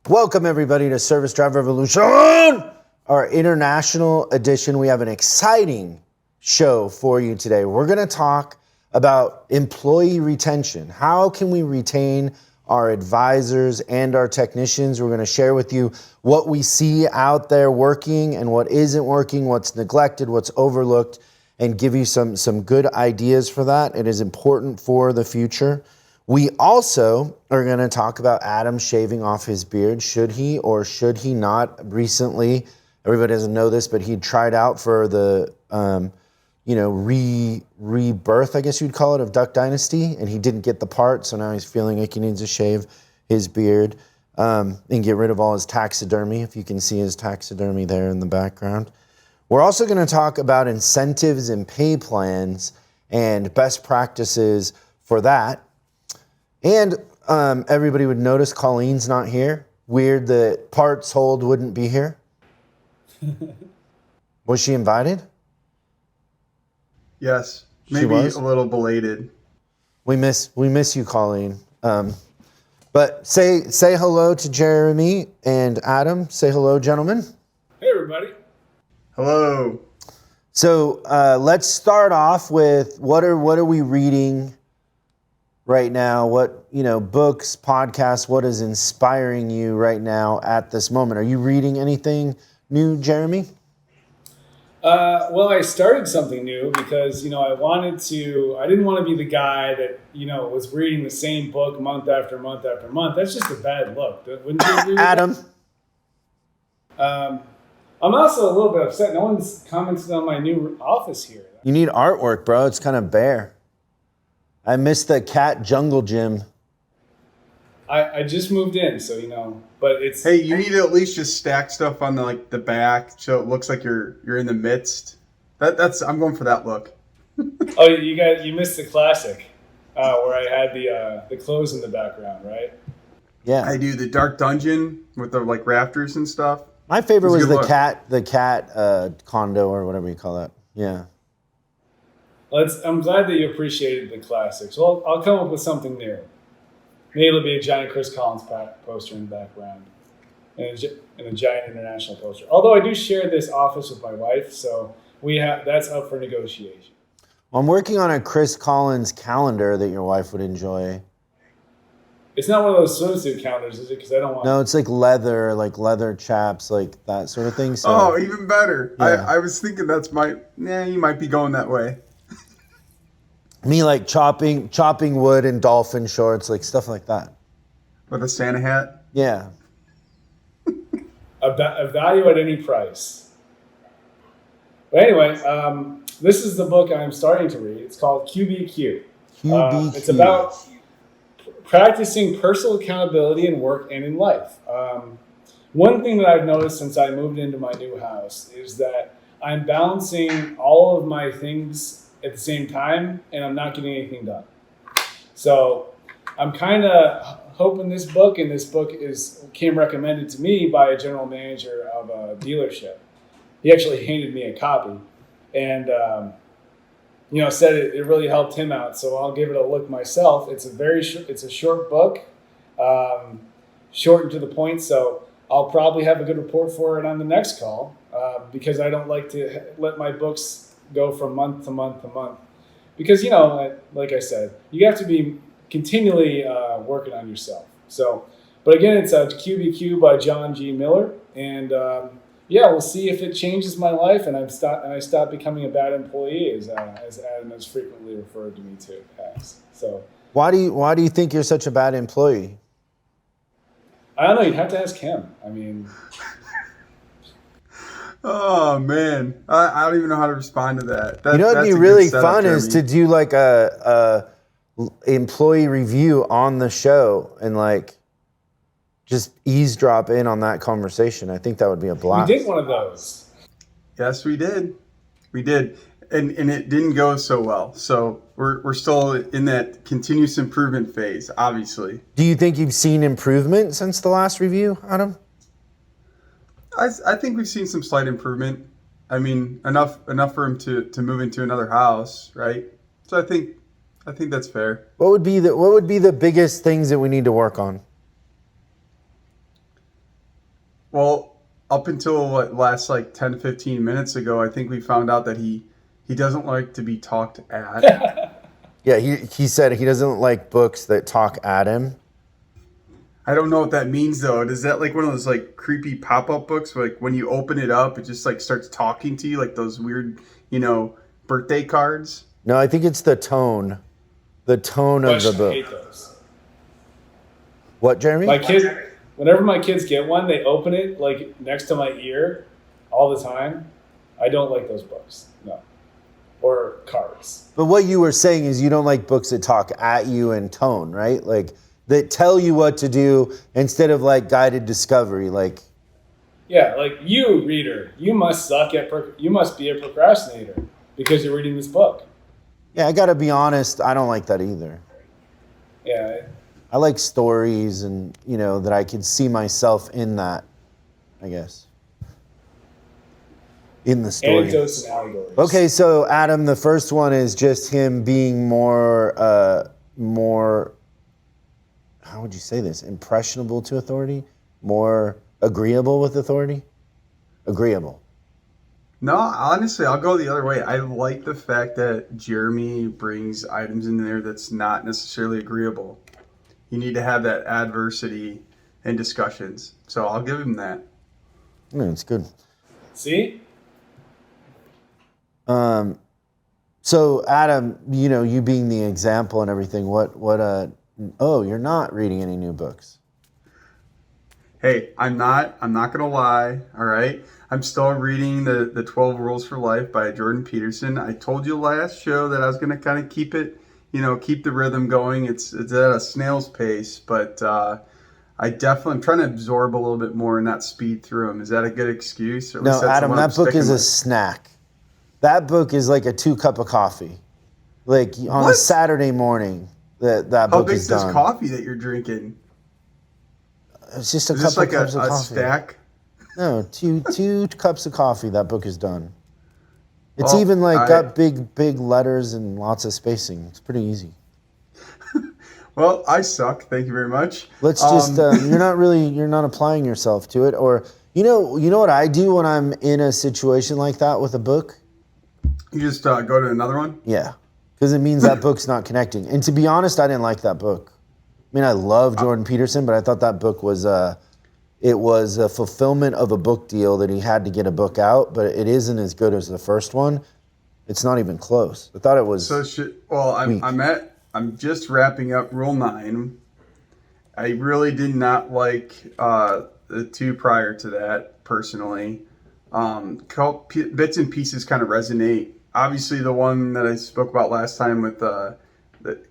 Welcome everybody to Service Drive Revolution, our international edition. We have an exciting show for you today. We're going to talk about employee retention. How can we retain our advisors and our technicians? We're going to share with you what we see out there working and what isn't working, what's neglected, what's overlooked, and give you some good ideas for that. It is important for the future. We also are going to talk about Adam shaving off his beard. Should he or should he not? Recently, everybody doesn't know this, but he tried out for the, rebirth, I guess you'd call it, of Duck Dynasty, and he didn't get the part, so now he's feeling like he needs to shave his beard and get rid of all his taxidermy, if you can see his taxidermy there in the background. We're also going to talk about incentives and pay plans and best practices for that. And everybody would notice Colleen's not here. Weird that Parts Hold wouldn't be here. Was she invited? Yes, maybe a little belated. We miss you, Colleen. But say hello to Jeremy and Adam. Say hello, gentlemen. Hey, everybody. Hello. So let's start off with what are we reading right now? What, books, podcasts, what is inspiring you right now at this moment? Are you reading anything new, Jeremy? Well, I started something new because, I didn't want to be the guy that, was reading the same book month after month after month. That's just a bad look. Wouldn't you agree with Adam? that? I'm also a little bit upset. No one's commented on my new office here. You need artwork, bro. It's kind of bare. I miss the cat jungle gym. I just moved in, so, but it's... Hey, you need to at least just stack stuff on the back so it looks like you're in the midst. I'm going for that look. Oh, you missed the classic where I had the clothes in the background, right? Yeah. I do the dark dungeon with the rafters and stuff. My favorite was the look. cat condo or whatever you call that. Yeah. I'm glad that you appreciated the classics. Well, I'll come up with something new. Maybe it'll be a giant Chris Collins poster in the background and a giant international poster. Although I do share this office with my wife, so that's up for negotiation. I'm working on a Chris Collins calendar that your wife would enjoy. It's not one of those swimsuit calendars, is it? Because I don't want... No, it's like leather chaps, like that sort of thing. So, oh, even better. Yeah. I was thinking you might be going that way. Me like chopping wood in dolphin shorts, like stuff like that. With a Santa hat? Yeah. A value at any price. But anyway, this is the book I'm starting to read. It's called QBQ. QBQ. It's about practicing personal accountability in work and in life. One thing that I've noticed since I moved into my new house is that I'm balancing all of my things at the same time, and I'm not getting anything done. So I'm kind of hoping this book came recommended to me by a general manager of a dealership. He actually handed me a copy and, said it really helped him out. So I'll give it a look myself. It's a short book, short and to the point. So I'll probably have a good report for it on the next call because I don't like to let my books go from month to month to month because, like I said, you have to be continually working on yourself. So, but again, it's QBQ by John G. Miller. And we'll see if it changes my life and I stop becoming a bad employee as Adam has frequently referred to me to as. So Why do you think you're such a bad employee? I don't know. You'd have to ask him. I mean... Oh, man. I don't even know how to respond to that. What'd be really fun is to do like a employee review on the show and just eavesdrop in on that conversation. I think that would be a blast. We did one of those. Yes, we did. We did. And it didn't go so well. So we're still in that continuous improvement phase, obviously. Do you think you've seen improvement since the last review, Adam? I think we've seen some slight improvement. I mean, enough for him to move into another house, right? So I think that's fair. What would be the biggest things that we need to work on? Well, up until what last like 10 to 15 minutes ago, I think we found out that he doesn't like to be talked at. Yeah, he said he doesn't like books that talk at him. I don't know what that means though. Is that like one of those like creepy pop-up books where, like when you open it up it just like starts talking to you like those weird, birthday cards? No, I think it's the tone of the I book. hate those. What, Jeremy? My kids, whenever my kids get one, they open it like next to my ear all the time. I don't like those books. No. Or cards. But what you were saying is you don't like books that talk at you in tone, right? Like that tell you what to do instead of like guided discovery. Like, Yeah, like you, reader, you must you must be a procrastinator because you're reading this book. yeah, I gotta be honest, I don't like that either. Yeah, I like stories and, that I can see myself in that, I guess. In the story. anecdotes and allegories. Okay, so Adam, the first one is just him being more, how would you say this? Impressionable to authority? More agreeable with authority? Agreeable. No, honestly, I'll go the other way. I like the fact that Jeremy brings items in there that's not necessarily agreeable. You need to have that adversity in discussions. So I'll give him that. It's good. See? So Adam, you being the example and everything, you're not reading any new books. Hey, I'm not gonna lie, all right? I'm still reading the 12 Rules for Life by Jordan Peterson. I told you last show that I was gonna kind of keep it, keep the rhythm going. It's at a snail's pace, but I'm trying to absorb a little bit more and not speed through them. Is that a good excuse? Or at No, least that's the Adam, one I'm that book is sticking a with? snack. That book is like a 2 cup of coffee. Like on a What? Saturday morning, that How book big's is this done. coffee that you're drinking? It's just a Is this couple like cups of a coffee. stack? No, two cups of coffee. That book is done. It's Well, even I- got big letters and lots of spacing. It's pretty easy. Well, I suck. Thank you very much. Let's just you're not applying yourself to it, or you know what I do when I'm in a situation like that with a book? You just go to another one? Yeah, because it means that book's not connecting. And to be honest, I didn't like that book. I mean, I love Jordan Peterson, but I thought that book was it was a fulfillment of a book deal that he had to get a book out, but it isn't as good as the first one. It's not even close. I thought it was. I'm just wrapping up Rule 9. I really did not like the 2 prior to that, personally. Bits and pieces kind of resonate. Obviously, the one that I spoke about last time with the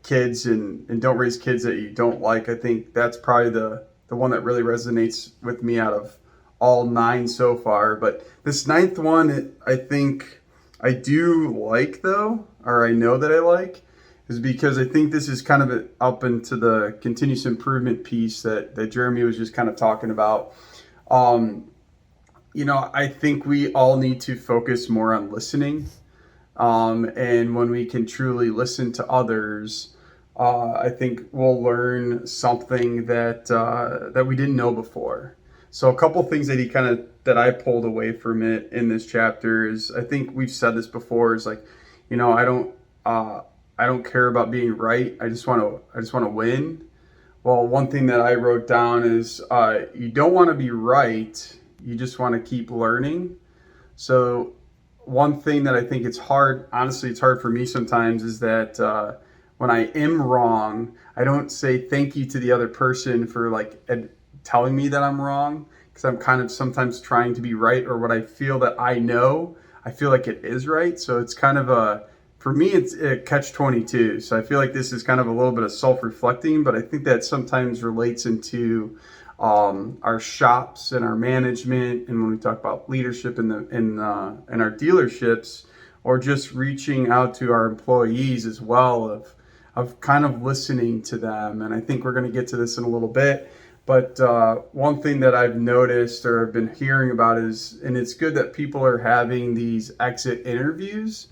kids and don't raise kids that you don't like, I think that's probably the one that really resonates with me out of all 9 so far. But this 9th one, I think I do like, though, or I know that I like, is because I think this is kind of up into the continuous improvement piece that Jeremy was just kind of talking about. I think we all need to focus more on listening. And when we can truly listen to others, I think we'll learn something that we didn't know before. So a couple things that I pulled away from it in this chapter is, I think we've said this before, is like, I don't care about being right. I just want to win. Well, one thing that I wrote down is you don't want to be right. You just want to keep learning. So one thing that I think it's hard for me sometimes, is that when I am wrong, I don't say thank you to the other person for telling me that I'm wrong, because I'm kind of sometimes trying to be right, or what I feel that I know, I feel like it is right. So it's kind of for me, it's a catch-22. So I feel like this is kind of a little bit of self-reflecting, but I think that sometimes relates into our shops and our management, and when we talk about leadership in our dealerships, or just reaching out to our employees as well, of kind of listening to them. And I think we're going to get to this in a little bit, but one thing that I've noticed or have been hearing about is, and it's good that people are having these exit interviews,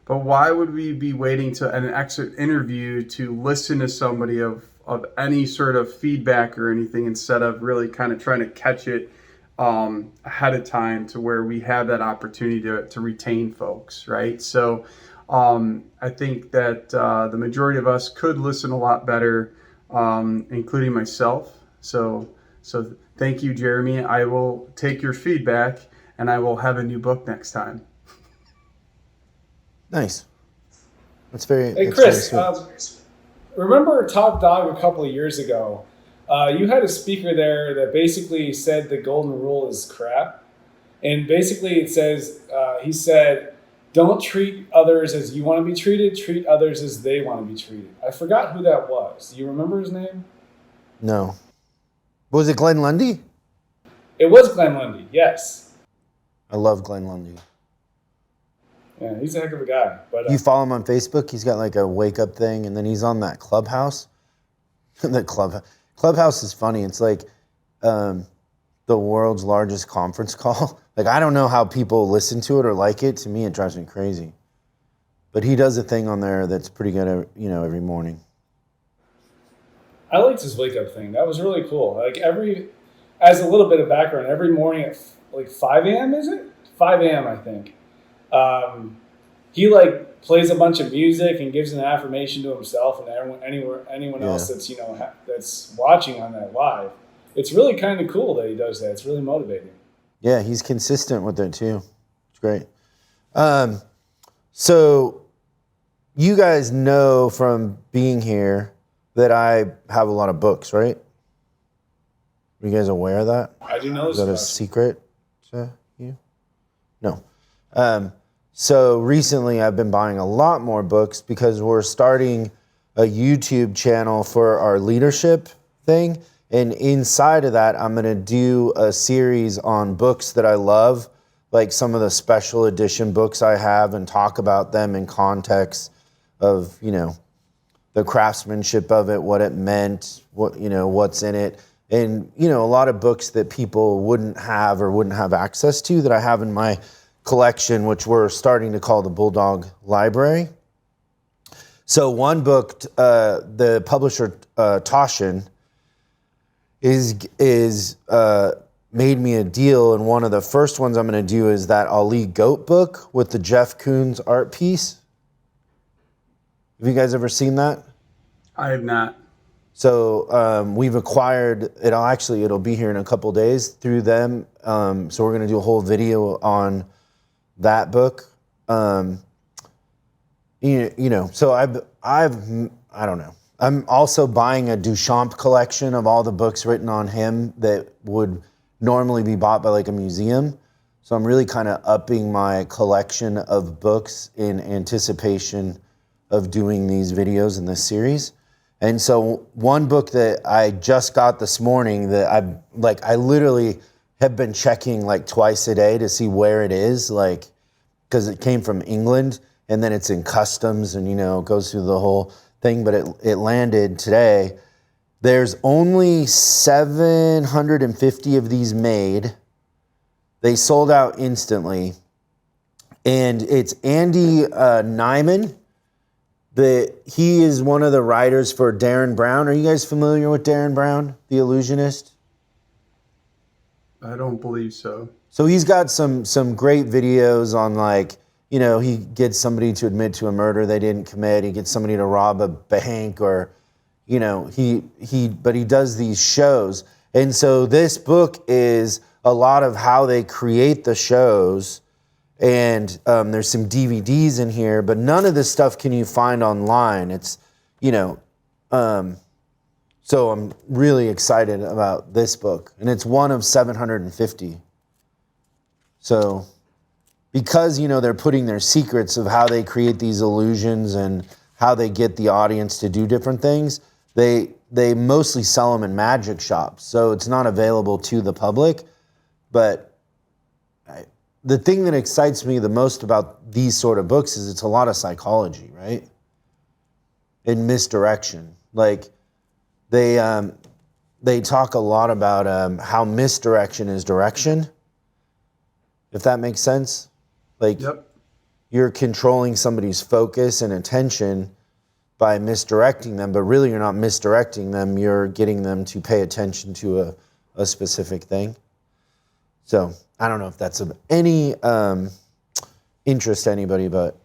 but why would we be waiting to an exit interview to listen to somebody of any sort of feedback or anything, instead of really kind of trying to catch it ahead of time to where we have that opportunity to retain folks, right? So I think that the majority of us could listen a lot better, including myself. So thank you, Jeremy. I will take your feedback and I will have a new book next time. Nice. That's very. Hey, that's Chris, very sweet. remember Top Dog a couple of years ago? You had a speaker there that basically said the golden rule is crap. And basically it says, he said, don't treat others as you want to be treated, treat others as they want to be treated. I forgot who that was. Do you remember his name? No. Was it Glenn Lundy? It was Glenn Lundy, yes. I love Glenn Lundy. Yeah, he's a heck of a guy. But You follow him on Facebook? He's got like a wake up thing, and then he's on that Clubhouse. Clubhouse is funny. It's like the world's largest conference call. Like, I don't know how people listen to it or like it. To me, it drives me crazy. But he does a thing on there that's pretty good, every morning. I liked his wake up thing. That was really cool. Like as a little bit of background, every morning at like 5 a.m. is it? 5 a.m. I think. He like plays a bunch of music and gives an affirmation to himself and anyone else that's that's watching on that live. It's really kind of cool that he does that. It's really motivating. Yeah, he's consistent with it too. It's great. So you guys know from being here that I have a lot of books, right? Are you guys aware of that? I do know this. Is that a secret to you? No. So recently I've been buying a lot more books because we're starting a YouTube channel for our leadership thing. And inside of that, I'm going to do a series on books that I love, like some of the special edition books I have, and talk about them in context of, the craftsmanship of it, what it meant, what's in it. And, a lot of books that people wouldn't have or wouldn't have access to that I have in my collection, which we're starting to call the Bulldog Library. So one book, the publisher, Toshin, is made me a deal, and one of the first ones I'm going to do is that Ali Goat book with the Jeff Koons art piece. Have you guys ever seen that? I have not. So we've acquired, it'll be here in a couple days through them. So we're going to do a whole video on that book. So I don't know. I'm also buying a Duchamp collection of all the books written on him that would normally be bought by like a museum. So I'm really kind of upping my collection of books in anticipation of doing these videos in this series. And so one book that I just got this morning that I literally have been checking like twice a day to see where it is, like, because it came from England and then it's in customs and, it goes through the whole thing, but it landed today. There's only 750 of these made. They sold out instantly. And it's Andy Nyman. He is one of the writers for Darren Brown. Are you guys familiar with Darren Brown, the illusionist? I don't believe so. So he's got some great videos on he gets somebody to admit to a murder they didn't commit. He gets somebody to rob a bank, or, but he does these shows. And so this book is a lot of how they create the shows. And there's some DVDs in here, but none of this stuff can you find online. It's, so I'm really excited about this book. And it's one of 750. So because, they're putting their secrets of how they create these illusions and how they get the audience to do different things, they mostly sell them in magic shops. So it's not available to the public. But the thing that excites me the most about these sort of books is it's a lot of psychology, right? And misdirection. Like they talk a lot about how misdirection is direction, if that makes sense. Like, Yep. You're controlling somebody's focus and attention by misdirecting them, but really you're not misdirecting them. You're getting them to pay attention to a specific thing. So I don't know if that's of any interest to anybody, but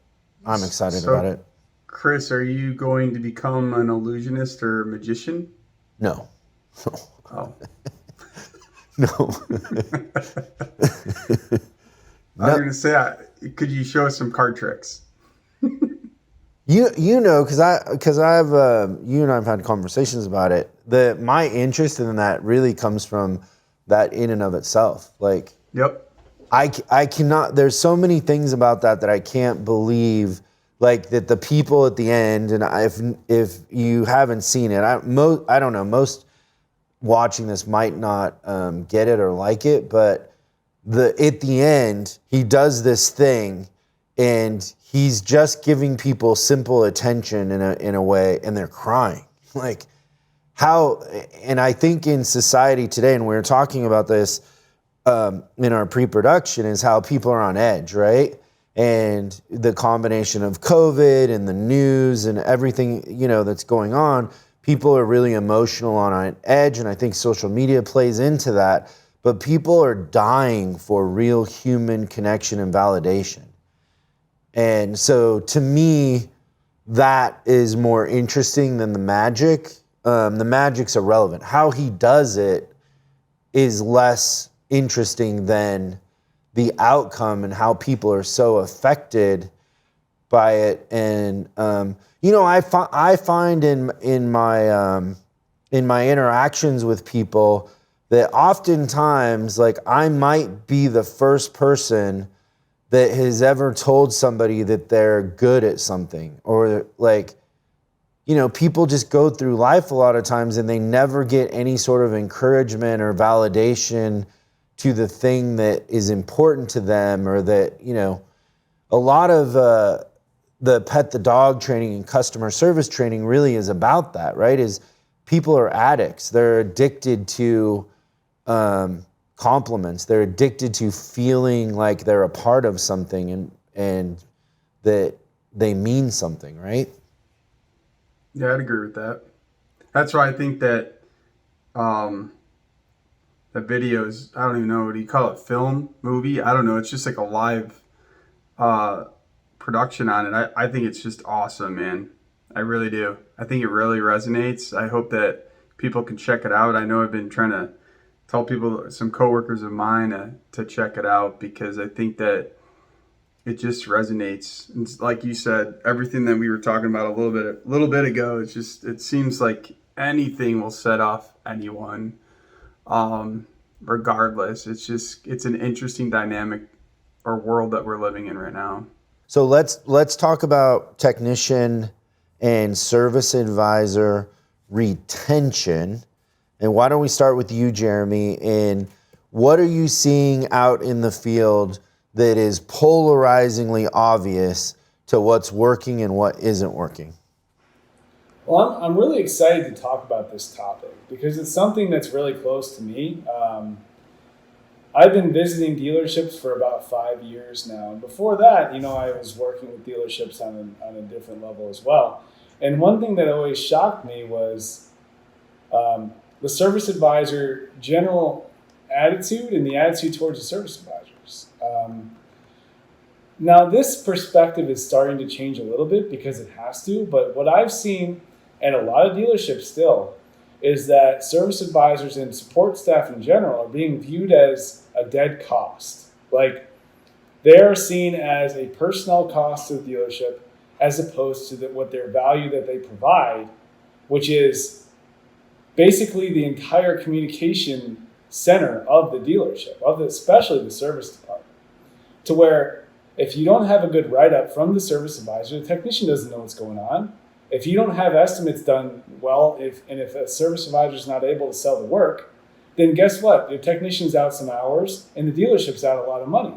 I'm excited about it. Chris, are you going to become an illusionist or magician? No. Oh. No. I was going to say, could you show us some card tricks? You know, because I've you and I've had conversations about it. My interest in that really comes from that in and of itself. Like, Yep. I cannot. There's so many things about that I can't believe. Like that the people at the end, and if you haven't seen it, I don't know. Most watching this might not get it or like it, but at the end he does this thing, and he's just giving people simple attention in a way, and they're crying. Like how, and I think in society today, and we were talking about this in our pre-production, is how people are on edge, right? And the combination of COVID and the news and everything, that's going on, people are really emotional on an edge, and I think social media plays into that. But people are dying for real human connection and validation. And so to me, that is more interesting than the magic. The magic's irrelevant. How he does it is less interesting than the outcome and how people are so affected by it. And I find in my interactions with people that oftentimes, like, I might be the first person that has ever told somebody that they're good at something, or like, people just go through life a lot of times and they never get any sort of encouragement or validation to the thing that is important to them, or that, a lot of the pet the dog training and customer service training really is about that, right? Is people are addicts. They're addicted to compliments. They're addicted to feeling like they're a part of something and that they mean something, right? Yeah, I'd agree with that. That's why I think that the videos, I don't even know, what do you call it, film, movie? I don't know. It's just like a live production on it. I think it's just awesome, man. I really do. I think it really resonates. I hope that people can check it out. I know I've been trying to tell people, some coworkers of mine, to check it out, because I think that it just resonates. And like you said, everything that we were talking about a little bit ago, it seems like anything will set off anyone, regardless. It's an interesting dynamic or world that we're living in right now. So let's talk about technician and service advisor retention. And why don't we start with you, Jeremy? And what are you seeing out in the field that is polarizingly obvious to what's working and what isn't working? Well, I'm really excited to talk about this topic because it's something that's really close to me. I've been visiting dealerships for about 5 years now. And before that, I was working with dealerships on a different level as well. And one thing that always shocked me was the service advisor general attitude and the attitude towards the service advisors. Now, this perspective is starting to change a little bit because it has to, but what I've seen at a lot of dealerships still is that service advisors and support staff in general are being viewed as a dead cost. Like, they're seen as a personnel cost to the dealership as opposed to what their value that they provide, which is basically the entire communication center of the dealership, especially the service department, to where if you don't have a good write-up from the service advisor, the technician doesn't know what's going on. If you don't have estimates done well, if a service advisor is not able to sell the work, then guess what? The technician's out some hours and the dealership's out a lot of money.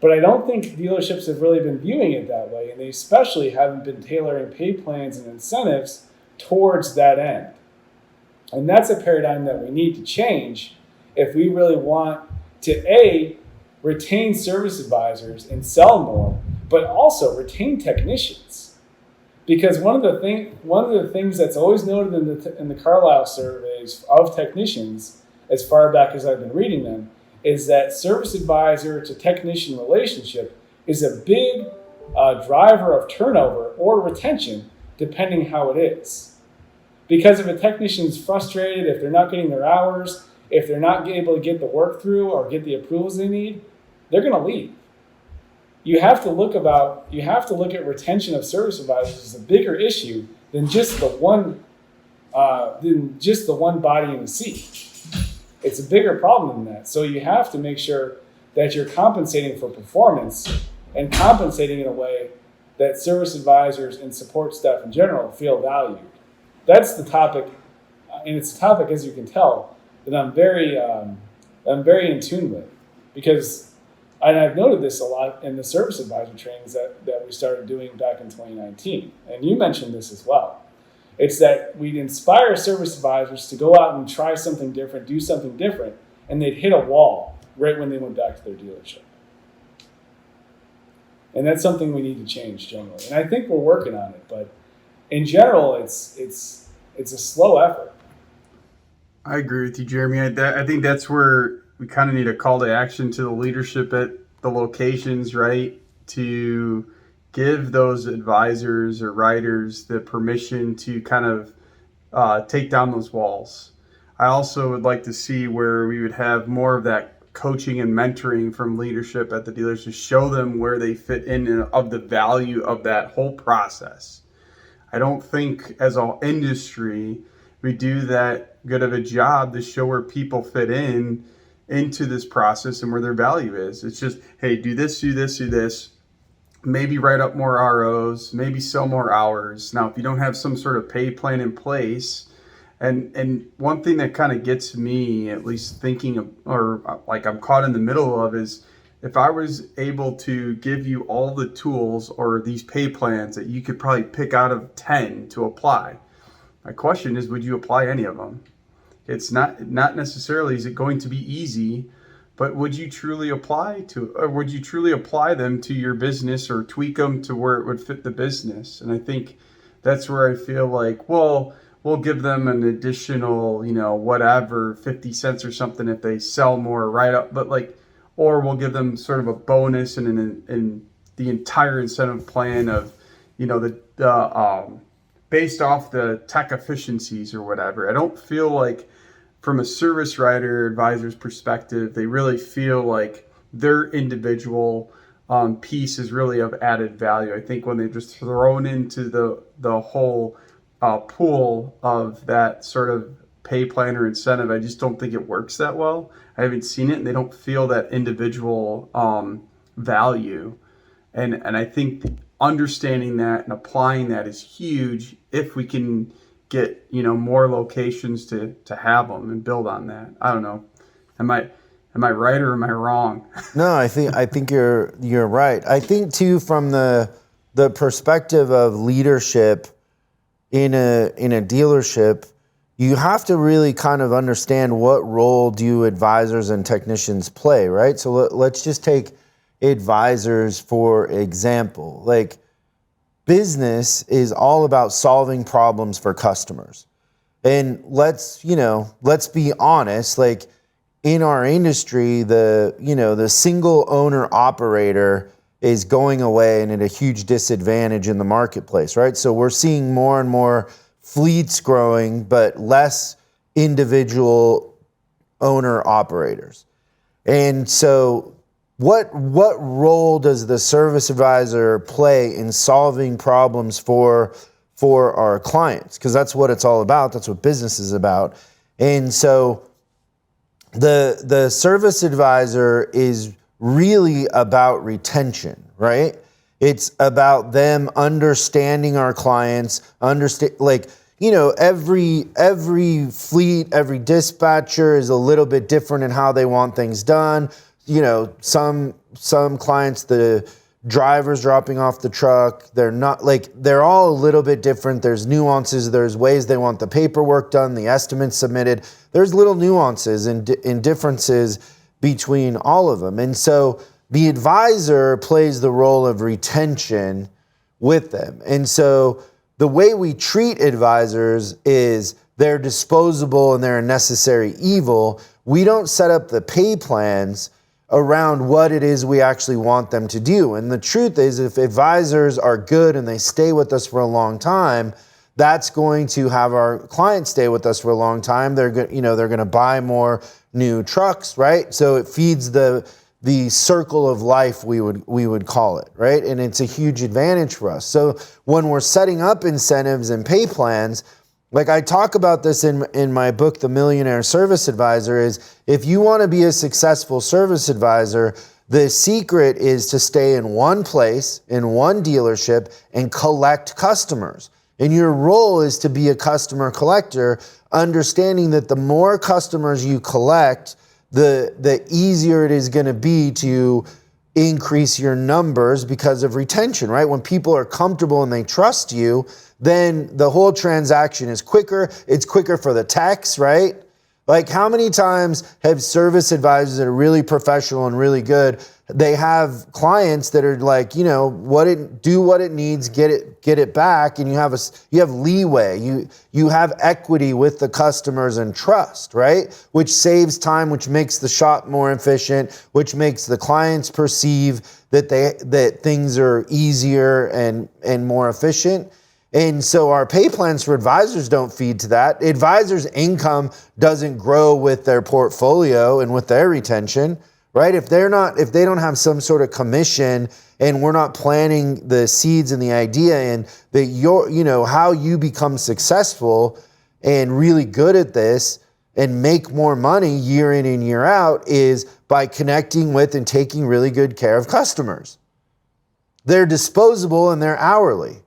But I don't think dealerships have really been viewing it that way, and they especially haven't been tailoring pay plans and incentives towards that end. And that's a paradigm that we need to change if we really want to, retain service advisors and sell more, but also retain technicians. Because one of the things that's always noted in the Carlisle surveys of technicians, as far back as I've been reading them, is that service advisor to technician relationship is a big driver of turnover or retention, depending how it is. Because if a technician's frustrated, if they're not getting their hours, if they're not able to get the work through or get the approvals they need, they're going to leave. You have to look at retention of service advisors as a bigger issue than just the one body in the seat. It's a bigger problem than that. So you have to make sure that you're compensating for performance and compensating in a way that service advisors and support staff in general feel valued. That's the topic, and it's a topic, as you can tell, that I'm very in tune with, because I've noted this a lot in the service advisor trainings that we started doing back in 2019, and you mentioned this as well. It's that we'd inspire service advisors to go out and try something different, do something different, and they'd hit a wall right when they went back to their dealership. And that's something we need to change generally. And I think we're working on it, but in general, it's a slow effort. I agree with you, Jeremy. I think that's where we kind of need a call to action to the leadership at the locations, right? To give those advisors or writers the permission to kind of take down those walls. I also would like to see where we would have more of that coaching and mentoring from leadership at the dealers to show them where they fit in of the value of that whole process. I don't think as an industry we do that good of a job to show where people fit into this process and where their value is. It's just, hey, do this, do this, do this. Maybe write up more ROs, maybe sell more hours. Now, if you don't have some sort of pay plan in place, and one thing that kind of gets me, at least thinking of, or like I'm caught in the middle of, is if I was able to give you all the tools or these pay plans that you could probably pick out of 10 to apply. My question is, would you apply any of them? It's not necessarily is it going to be easy, but would you truly apply them to your business or tweak them to where it would fit the business? And I think that's where I feel like, well, we'll give them an additional, whatever, 50 cents or something if they sell more right up, or we'll give them sort of a bonus and the entire incentive plan of, based off the tech efficiencies or whatever. I don't feel like from a service writer advisor's perspective, they really feel like their individual piece is really of added value. I think when they're just thrown into the whole pool of that sort of pay plan or incentive, I just don't think it works that well. I haven't seen it, and they don't feel that individual value. And I think understanding that and applying that is huge if we can get more locations to have them and build on that. I don't know. Am I right or am I wrong? No, I think you're right. I think too, from the perspective of leadership in a dealership, you have to really kind of understand what role do advisors and technicians play, right? So let's just take advisors for example. Like, business is all about solving problems for customers. And let's be honest, like in our industry, the single owner operator is going away and at a huge disadvantage in the marketplace, right? So we're seeing more and more fleets growing, but less individual owner operators. And so what role does the service advisor play in solving problems for our clients? Because that's what it's all about. That's what business is about. And so the service advisor is really about retention, right? It's about them understanding our clients, every fleet, every dispatcher is a little bit different in how they want things done. Some clients, the driver's dropping off the truck, they're all a little bit different. There's nuances. There's ways they want the paperwork done, the estimates submitted. There's little nuances and differences between all of them. And so the advisor plays the role of retention with them. And so the way we treat advisors is they're disposable and they're a necessary evil, we don't set up the pay plans around what it is we actually want them to do. And the truth is, if advisors are good and they stay with us for a long time, that's going to have our clients stay with us for a long time. They're going to buy more new trucks, right? So it feeds the circle of life, we would call it, right? And it's a huge advantage for us. So when we're setting up incentives and pay plans, like I talk about this in my book, The Millionaire Service Advisor, is if you want to be a successful service advisor, the secret is to stay in one place, in one dealership, and collect customers. And your role is to be a customer collector, understanding that the more customers you collect, the easier it is going to be to increase your numbers because of retention, right? When people are comfortable and they trust you, then the whole transaction is quicker. It's quicker for the tax, right? Like how many times have service advisors that are really professional and really good, they have clients that are like, do what it needs, get it back, and you have leeway. You have equity with the customers and trust, right? Which saves time, which makes the shop more efficient, which makes the clients perceive that things are easier and more efficient. And so our pay plans for advisors don't feed to that. Advisors' income doesn't grow with their portfolio and with their retention, right? If they don't have some sort of commission and we're not planting the seeds and the idea and that how you become successful and really good at this and make more money year in and year out is by connecting with and taking really good care of customers. They're disposable and they're hourly.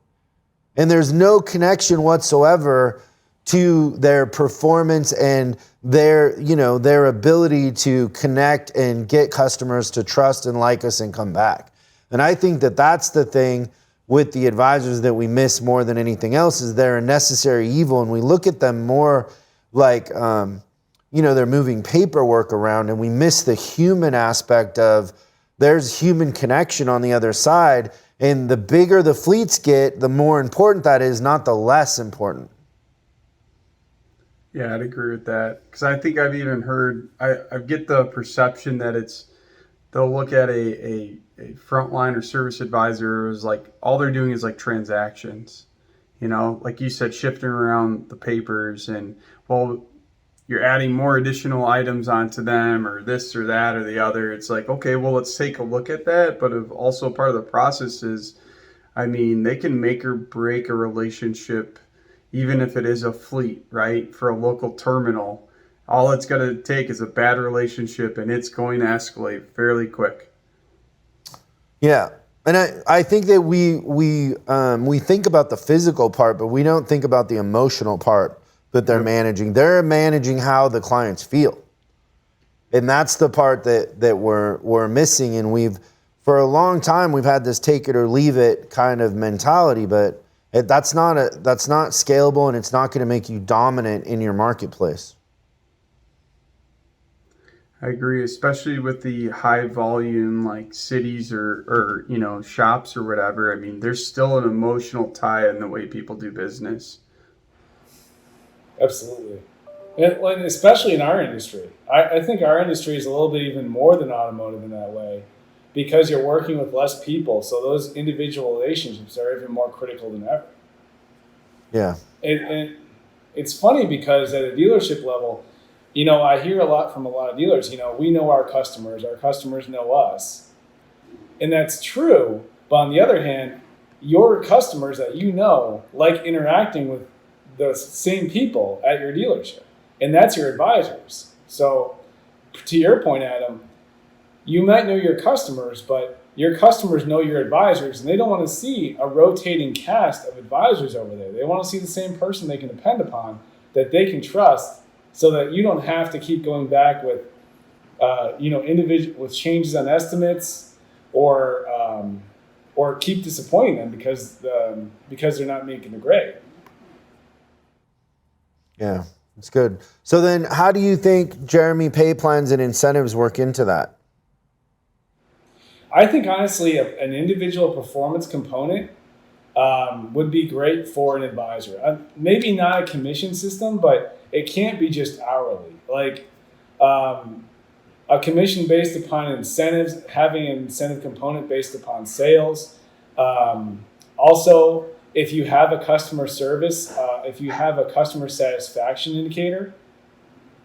And there's no connection whatsoever to their performance and their ability to connect and get customers to trust and like us and come back. And I think that that's the thing with the advisors that we miss more than anything else is they're a necessary evil. And we look at them more like, they're moving paperwork around, and we miss the human aspect of there's human connection on the other side. And the bigger the fleets get, the more important that is, not the less important. Yeah, I'd agree with that. Because I think I've even heard, I get the perception that they'll look at a frontline or service advisor as like, all they're doing is like transactions. Like you said, shifting around the papers and, well, you're adding more additional items onto them or this or that or the other. It's like, okay, well, let's take a look at that. But also part of the process is, they can make or break a relationship, even if it is a fleet, right? For a local terminal, all it's going to take is a bad relationship and it's going to escalate fairly quick. Yeah. And I think that we think about the physical part, but we don't think about the emotional part that they're managing. They're managing how the clients feel. And that's the part that we're missing. And for a long time, we've had this take it or leave it kind of mentality, but that's not scalable, and it's not going to make you dominant in your marketplace. I agree, especially with the high volume like cities or shops or whatever. There's still an emotional tie in the way people do business. Absolutely. And especially in our industry. I think our industry is a little bit even more than automotive in that way because you're working with less people. So those individual relationships are even more critical than ever. Yeah. And it's funny because at a dealership level, I hear a lot from a lot of dealers, we know our customers know us. And that's true. But on the other hand, your customers that like interacting with the same people at your dealership, and that's your advisors. So to your point, Adam, you might know your customers, but your customers know your advisors, and they don't want to see a rotating cast of advisors over there. They want to see the same person they can depend upon, that they can trust, so that you don't have to keep going back with individual with changes on estimates or keep disappointing them because they're not making the grade. Yeah, it's good. So then how do you think, Jeremy, pay plans and incentives work into that? I think, honestly, an individual performance component would be great for an advisor. Maybe not a commission system, but it can't be just hourly. Like, A commission based upon incentives, having an incentive component based upon sales. Also, if you have a customer service, if you have a customer satisfaction indicator,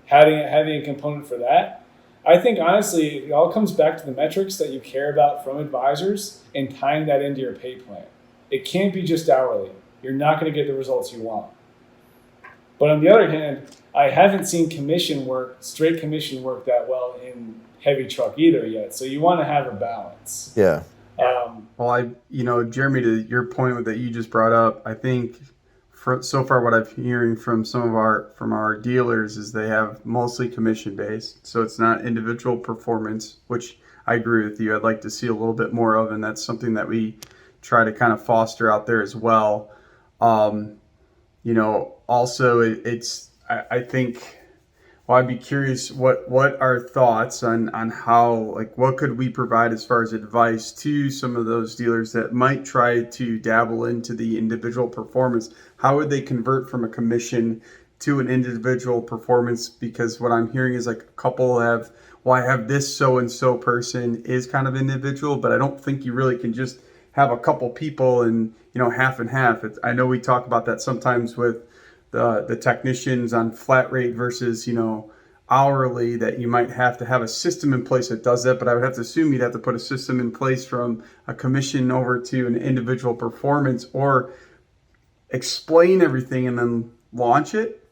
having a component for that. I think honestly, it all comes back to the metrics that you care about from advisors and tying that into your pay plan. It can't be just hourly. You're not going to get the results you want. But on the other hand, I haven't seen straight commission work that well in heavy truck either yet. So you want to have a balance. Yeah. Well, Jeremy, to your point that you just brought up, I think so far what I'm hearing from some of our dealers is they have mostly commission based, so it's not individual performance, which I agree with you. I'd like to see a little bit more of, and that's something that we try to kind of foster out there as well. Also I think, well, I'd be curious what our thoughts on how, like, what could we provide as far as advice to some of those dealers that might try to dabble into the individual performance. How would they convert from a commission to an individual performance? Because what I'm hearing is like a couple have, well, I have this so-and-so person is kind of individual, but I don't think you really can just have a couple people and, half and half. I know we talk about that sometimes with the technicians on flat rate versus, hourly, that you might have to have a system in place that does that. But I would have to assume you'd have to put a system in place from a commission over to an individual performance, or explain everything and then launch it.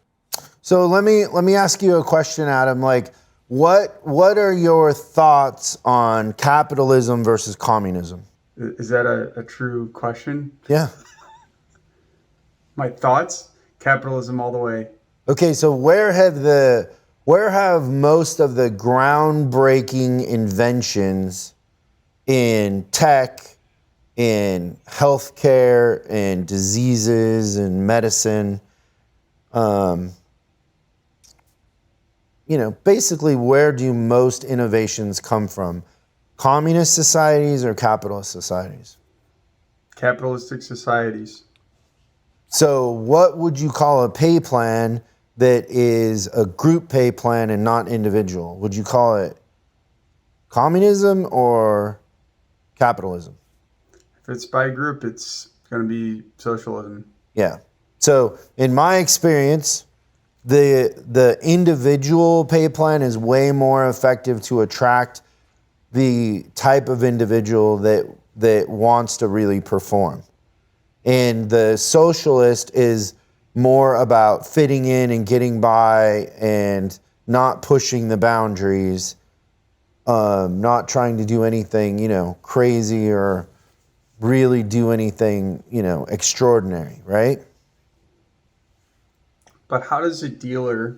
So let me ask you a question, Adam. Like, what are your thoughts on capitalism versus communism? Is that a true question? Yeah. My thoughts? Capitalism all the way. Okay, so where have most of the groundbreaking inventions in tech, in healthcare, in diseases, in medicine, basically, where do most innovations come from? Communist societies or capitalist societies? Capitalistic societies. So what would you call a pay plan that is a group pay plan and not individual? Would you call it communism or capitalism? If it's by group, it's going to be socialism. Yeah. So in my experience, the individual pay plan is way more effective to attract the type of individual that wants to really perform. And the socialist is more about fitting in and getting by and not pushing the boundaries, not trying to do anything, crazy or really do anything, extraordinary, right? But how does a dealer,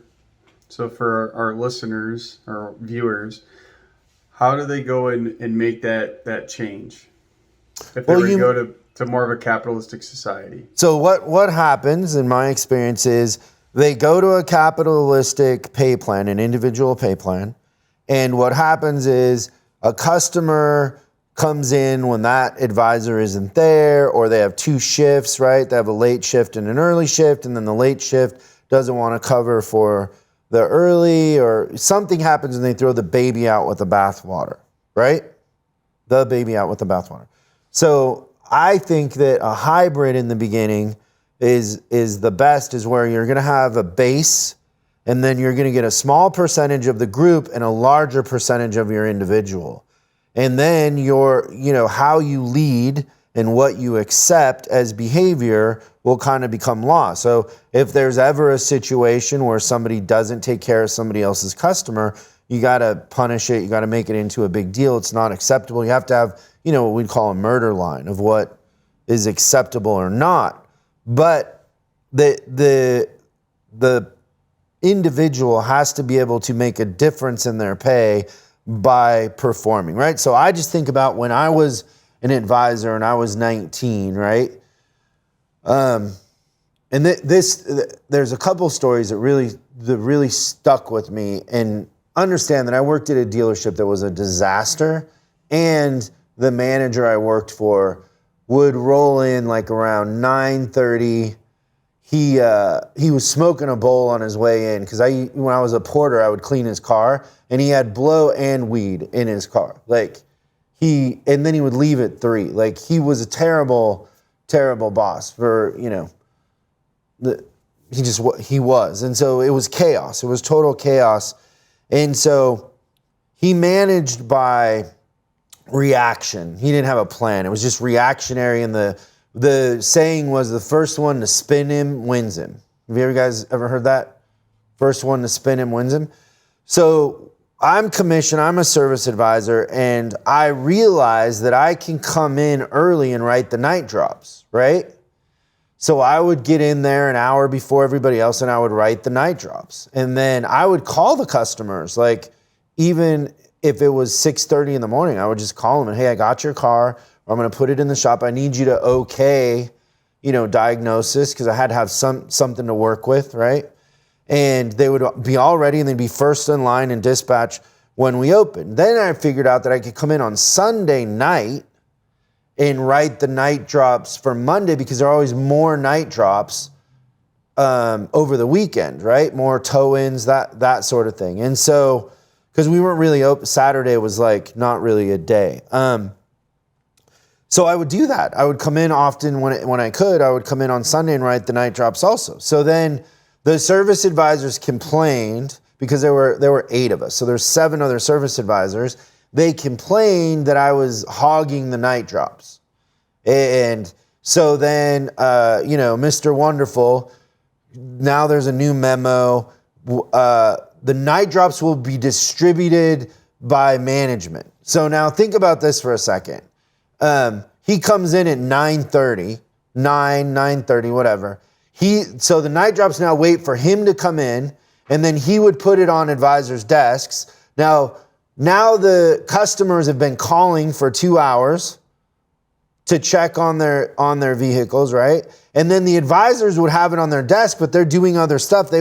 so for our listeners or viewers, how do they go and make that change if they were to go to more of a capitalistic society? So what happens in my experience is they go to a capitalistic pay plan, an individual pay plan, and what happens is a customer comes in when that advisor isn't there, or they have two shifts, right? They have a late shift and an early shift, and then the late shift doesn't want to cover for the early, or something happens and they throw the baby out with the bathwater, right? The baby out with the bathwater. So I think that a hybrid in the beginning is the best, is where you're going to have a base and then you're going to get a small percentage of the group and a larger percentage of your individual. And then how you lead and what you accept as behavior will kind of become law. So if there's ever a situation where somebody doesn't take care of somebody else's customer, you got to punish it. You got to make it into a big deal. It's not acceptable. You have to have, what we'd call a murder line of what is acceptable or not. But the individual has to be able to make a difference in their pay by performing, right? So I just think about when I was an advisor and I was 19, right? And there's a couple stories that really stuck with me. And understand that I worked at a dealership that was a disaster, and the manager I worked for would roll in like around 9:30. he was smoking a bowl on his way in because when I was a porter, I would clean his car, and he had blow and weed in his car. Like and then he would leave at 3. Like he was a terrible, terrible boss for, he was. And so it was chaos. It was total chaos. And so he managed by reaction. He didn't have a plan. It was just reactionary. And the saying was the first one to spin him wins him. Have you guys ever heard that? First one to spin him wins him. So I'm commissioned, I'm a service advisor, and I realized that I can come in early and write the night drops, right? So I would get in there an hour before everybody else and I would write the night drops. And then I would call the customers, like even if it was 6:30 in the morning, I would just call them and, hey, I got your car, or I'm going to put it in the shop. I need you to okay, diagnosis, because I had to have something to work with, right? And they would be all ready and they'd be first in line in dispatch when we opened. Then I figured out that I could come in on Sunday night and write the night drops for Monday, because there are always more night drops over the weekend, right? More tow-ins, that sort of thing. And so, because we weren't really open, Saturday was like not really a day. So I would do that. I would come in often when I could. I would come in on Sunday and write the night drops also. So then the service advisors complained, because there were 8 of us. So there's 7 other service advisors. They complained that I was hogging the night drops. And so then, Mr. Wonderful, now there's a new memo. The night drops will be distributed by management. So now think about this for a second. He comes in at 9:30, 9:30, whatever. So the night drops now wait for him to come in, and then he would put it on advisors' desks. Now the customers have been calling for 2 hours to check on their vehicles, right? And then the advisors would have it on their desk, but they're doing other stuff.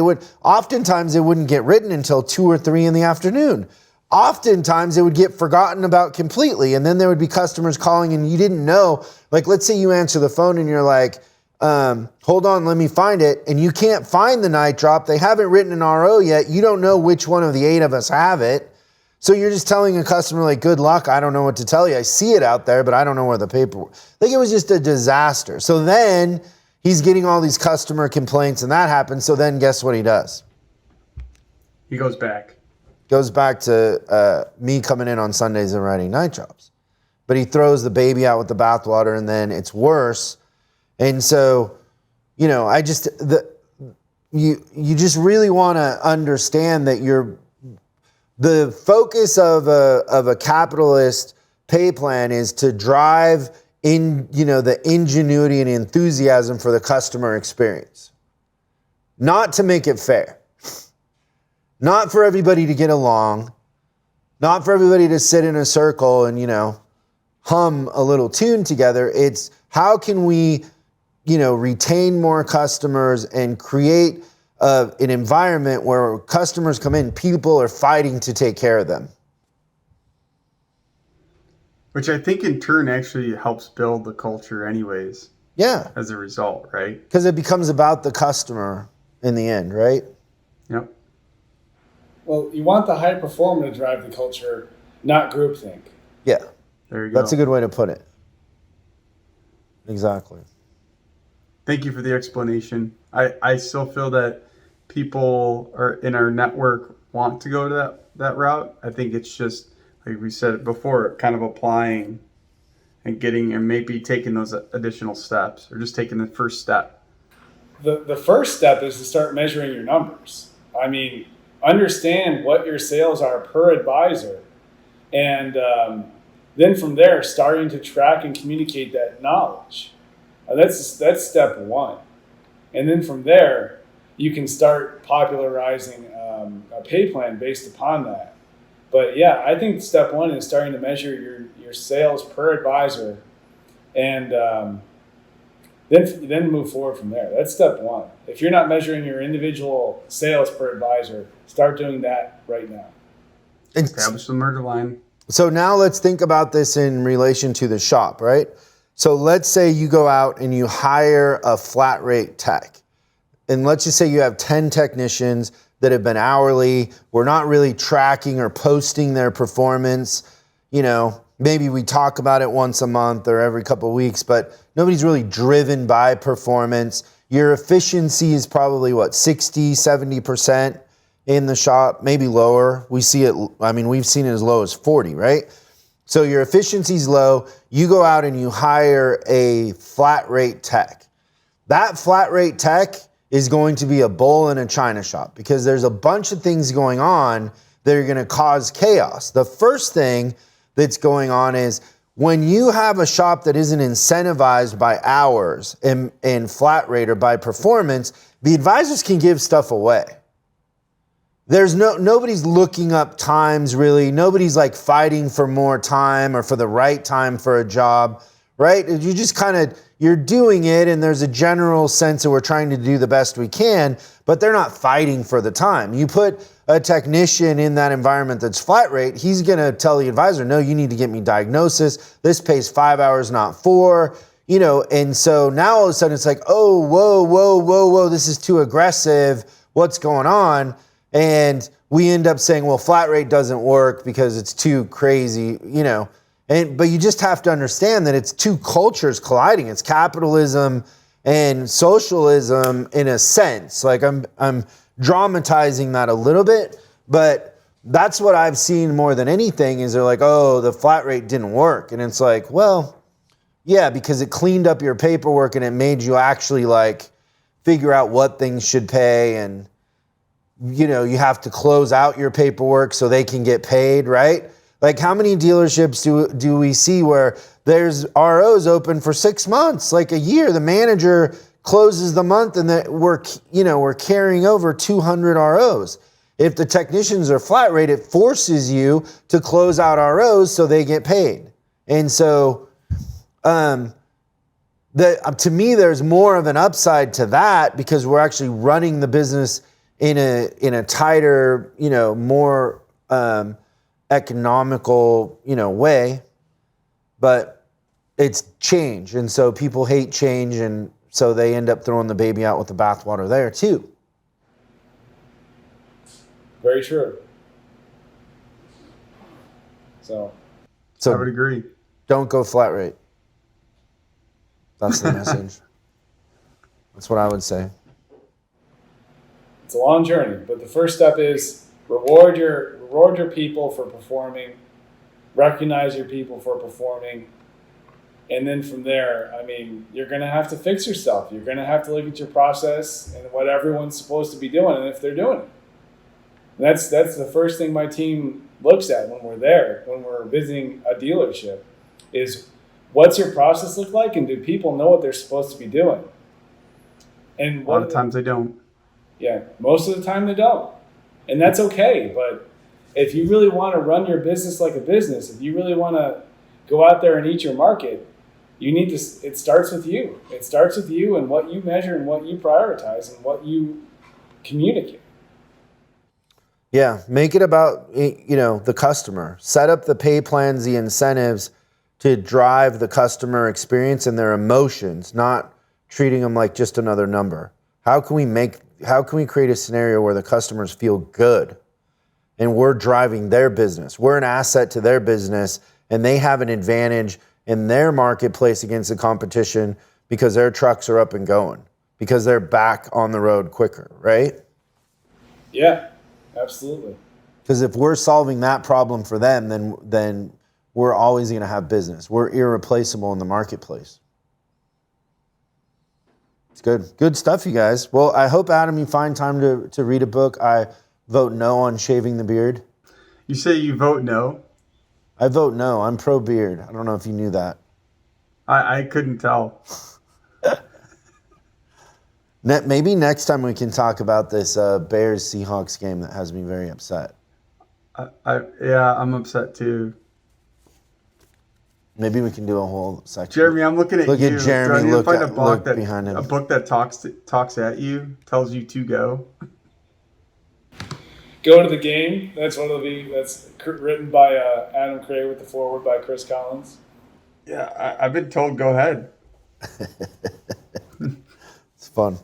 Oftentimes it wouldn't get written until 2 or 3 in the afternoon. Oftentimes it would get forgotten about completely. And then there would be customers calling and you didn't know, like, let's say you answer the phone and you're like, hold on, let me find it. And you can't find the night drop. They haven't written an RO yet. You don't know which one of the 8 of us have it. So you're just telling a customer, like, good luck. I don't know what to tell you. I see it out there, but I don't know where the paperwork. I think it was just a disaster. So then he's getting all these customer complaints and that happens. So then guess what he does? He goes back. Goes back to me coming in on Sundays and writing night jobs. But he throws the baby out with the bathwater and then it's worse. And so, you just really want to understand that the focus of a capitalist pay plan is to drive in, the ingenuity and enthusiasm for the customer experience. Not to make it fair. Not for everybody to get along. Not for everybody to sit in a circle and, hum a little tune together. It's how can we, retain more customers and create an environment where customers come in, people are fighting to take care of them. Which I think in turn actually helps build the culture anyways. Yeah. As a result, right? Because it becomes about the customer in the end, right? Yep. Well, you want the high performer to drive the culture, not groupthink. Yeah. There you go. That's a good way to put it. Exactly. Thank you for the explanation. I still feel that people are in our network want to go to that route. I think it's just, like we said before, kind of applying and getting and maybe taking those additional steps or just taking the first step. The first step is to start measuring your numbers. I mean, understand what your sales are per advisor. And then from there, starting to track and communicate that knowledge. That's step one. And then from there, you can start popularizing a pay plan based upon that. But yeah, I think step one is starting to measure your sales per advisor and then move forward from there. That's step one. If you're not measuring your individual sales per advisor, start doing that right now. Establish the merger line. So now let's think about this in relation to the shop, right? So let's say you go out and you hire a flat rate tech. and let's just say you have 10 technicians that have been hourly. We're not really tracking or posting their performance. Maybe we talk about it once a month or every couple of weeks, but nobody's really driven by performance. Your efficiency is probably 60, 70% in the shop, maybe lower. We've seen it as low as 40, right? So your efficiency is low. You go out and you hire a flat rate tech. That flat rate tech is going to be a bull in a china shop because there's a bunch of things going on that are going to cause chaos. The first thing that's going on is when you have a shop that isn't incentivized by hours and flat rate or by performance, the advisors can give stuff away. There's nobody's looking up times really. Nobody's like fighting for more time or for the right time for a job, right? You just you're doing it and there's a general sense that we're trying to do the best we can, but they're not fighting for the time. You put a technician in that environment that's flat rate, he's going to tell the advisor, no, you need to get me diagnosis. This pays 5 hours, not 4, and so now all of a sudden it's like, oh, whoa, this is too aggressive. What's going on? And we end up saying, well, flat rate doesn't work because it's too crazy, but you just have to understand that it's two cultures colliding. It's capitalism and socialism in a sense. Like I'm dramatizing that a little bit, but that's what I've seen more than anything is they're like, oh, the flat rate didn't work. And it's like, well, yeah, because it cleaned up your paperwork and it made you actually figure out what things should pay. And, you have to close out your paperwork so they can get paid, right? Like how many dealerships do we see where there's ROs open for 6 months, like a year, the manager closes the month and we're carrying over 200 ROs. If the technicians are flat rate, it forces you to close out ROs so they get paid. And so to me, there's more of an upside to that because we're actually running the business in a tighter, more economical, way. But it's change. And so people hate change and so they end up throwing the baby out with the bathwater there too. Very true. So I would agree. Don't go flat rate. That's the message. That's what I would say. It's a long journey, but the first step is reward your people for performing, recognize your people for performing. And then from there, you're going to have to fix yourself. You're going to have to look at your process and what everyone's supposed to be doing and if they're doing it. And that's the first thing my team looks at when we're there, when we're visiting a dealership, is what's your process look like and do people know what they're supposed to be doing? And a lot of times they don't. Yeah, most of the time they don't. And that's okay. But if you really want to run your business like a business, if you really want to go out there and eat your market, it starts with you. It starts with you and what you measure and what you prioritize and what you communicate. Yeah, make it about, the customer. Set up the pay plans, the incentives to drive the customer experience and their emotions, not treating them like just another number. How can we create a scenario where the customers feel good and we're driving their business? We're an asset to their business and they have an advantage in their marketplace against the competition because their trucks are up and going, because they're back on the road quicker, right? Yeah, absolutely. Because if we're solving that problem for them, then we're always going to have business. We're irreplaceable in the marketplace. It's good. Good stuff, you guys. Well, I hope, Adam, you find time to read a book. I vote no on shaving the beard. You say you vote no? I vote no. I'm pro beard. I don't know if you knew that. I couldn't tell. Maybe next time we can talk about this Bears-Seahawks game that has me very upset. I'm upset too. Maybe we can do a whole section. Jeremy, I'm looking at you. Look at Jeremy. Look Behind him. A book that talks at you, tells you to go. Go to the game. That's that's written by Adam Cray with the foreword by Chris Collins. Yeah, I've been told go ahead. It's fun.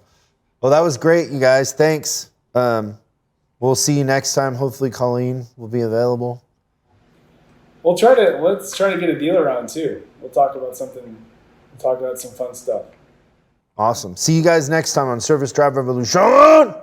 Well, that was great, you guys. Thanks. We'll see you next time. Hopefully, Colleen will be available. Let's try to get a deal around too. We'll talk about something. We'll talk about some fun stuff. Awesome. See you guys next time on Service Drive Revolution.